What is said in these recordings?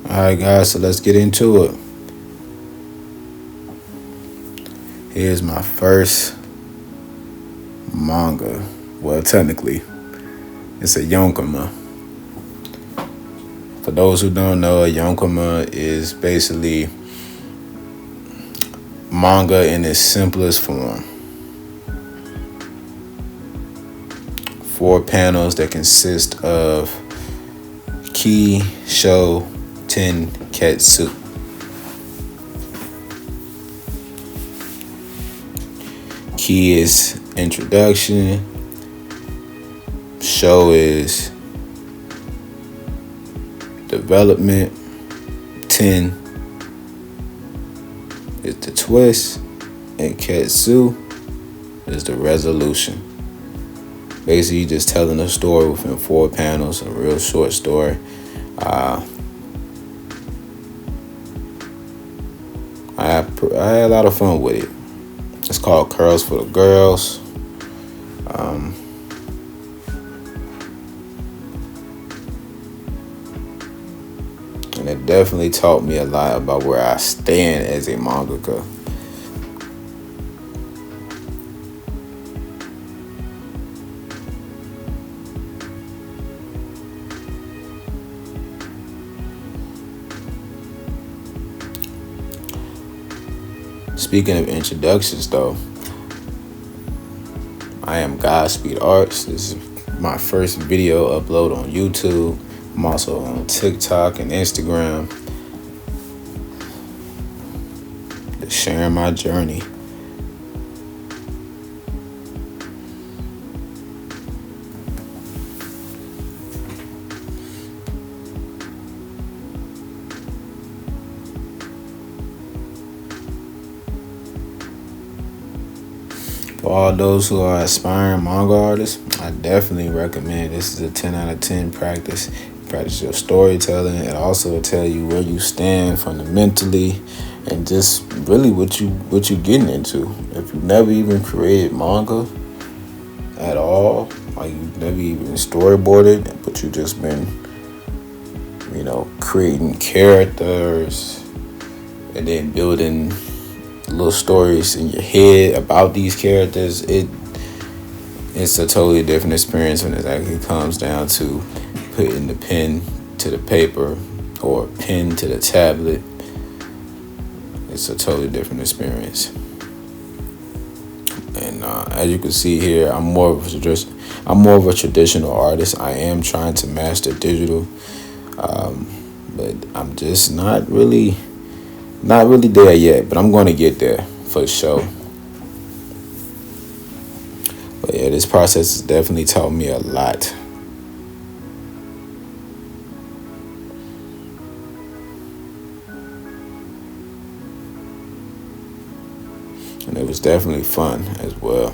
Alright, guys, so let's get into it. Here's my first manga. Well, technically, it's a yonkoma. For those who don't know, a yonkoma is basically manga in its simplest form. 4 panels that consist of ki-sho-ten-ketsu. Ki is introduction. Sho is development. 10 is the twist. And ketsu is the resolution. Basically, just telling a story within 4 panels, a real short story. I had a lot of fun with it. It's called Curls for the Girls. And it definitely taught me a lot about where I stand as a mangaka. Speaking of introductions, though, I am Godspeed Arts. This is my first video upload on YouTube. I'm also on TikTok and Instagram. Just sharing my journey. For all those who are aspiring manga artists, I definitely recommend. This is a 10 out of 10 practice. Practice your storytelling. It also tell you where you stand fundamentally and just really what you getting into. If you never even created manga at all, like you never even storyboarded, but you just been, creating characters and then building little stories in your head about these characters, it's a totally different experience when it actually comes down to putting the pen to the paper or pen to the tablet. It's a totally different experience. And as you can see here, I'm more of a traditional artist. I am trying to master digital, but I'm just not really there yet, but I'm going to get there for sure. But yeah, this process has definitely taught me a lot. And it was definitely fun as well.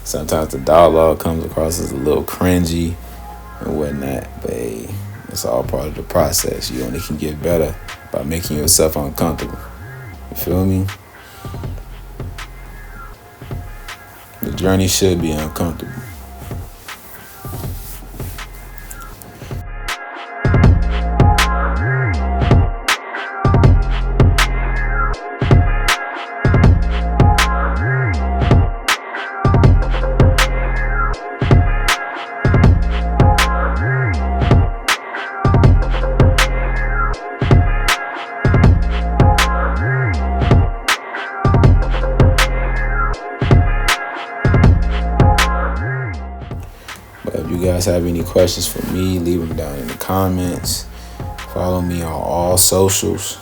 Sometimes the dialogue comes across as a little cringy and whatnot, but hey, it's all part of the process. You only can get better by making yourself uncomfortable. You feel me? The journey should be uncomfortable. If you guys have any questions for me, leave them down in the comments. Follow me on all socials.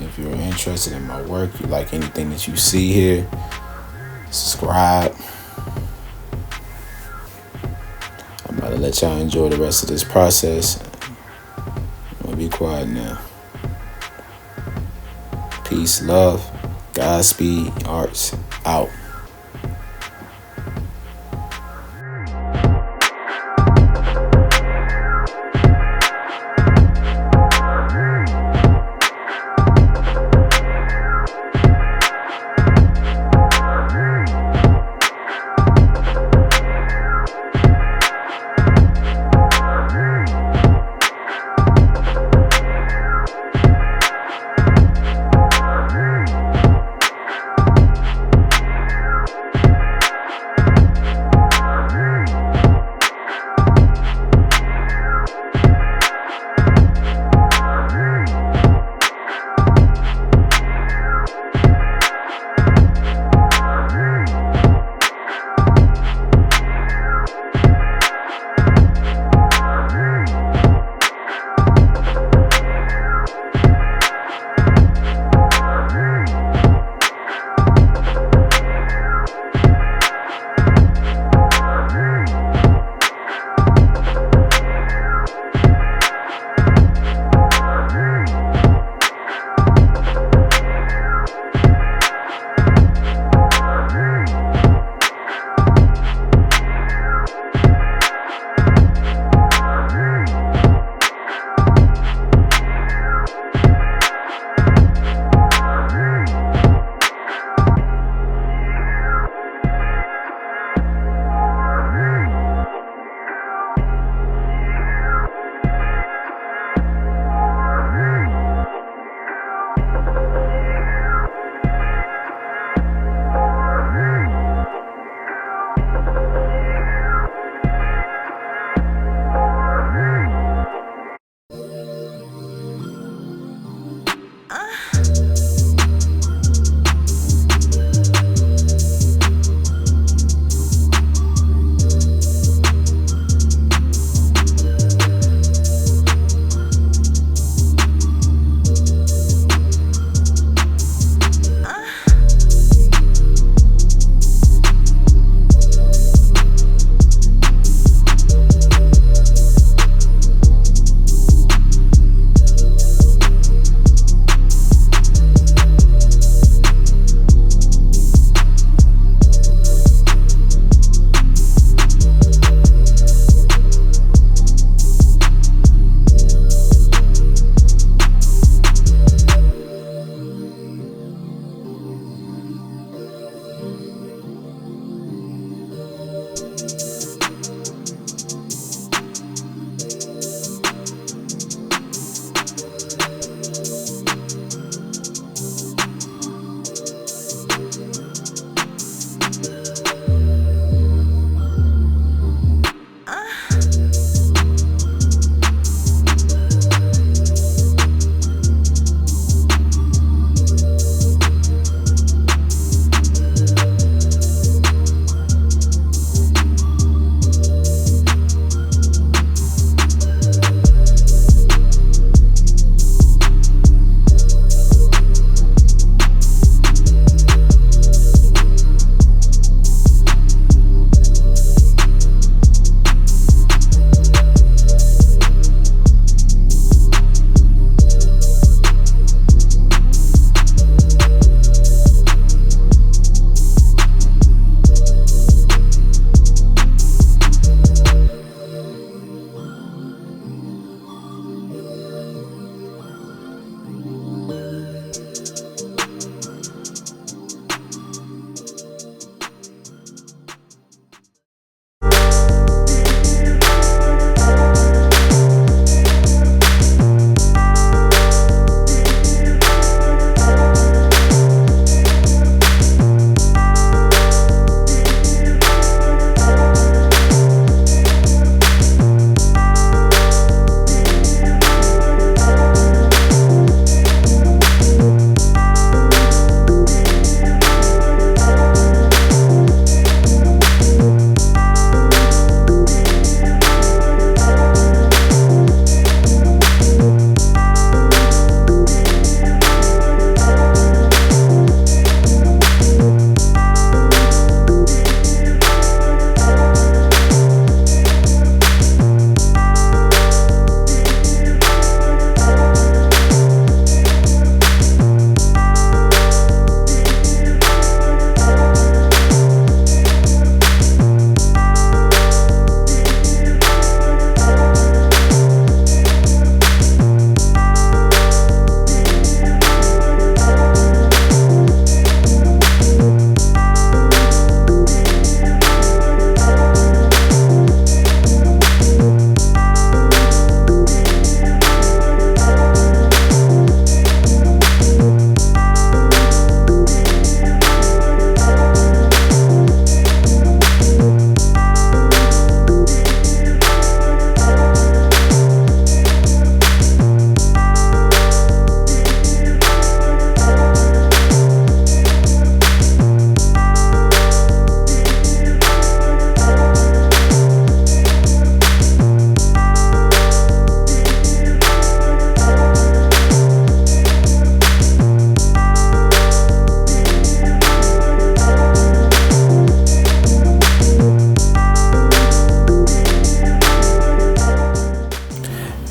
If you're interested in my work, you like anything that you see here, subscribe. I'm about to let y'all enjoy the rest of this process. I'm gonna be quiet now. Peace, love, Godspeed Arts out.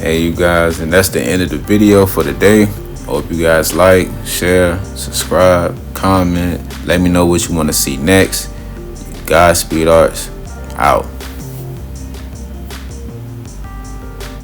Hey, you guys, and that's the end of the video for today. Hope you guys like, share, subscribe, comment. Let me know what you want to see next. Godspeed Arts, out.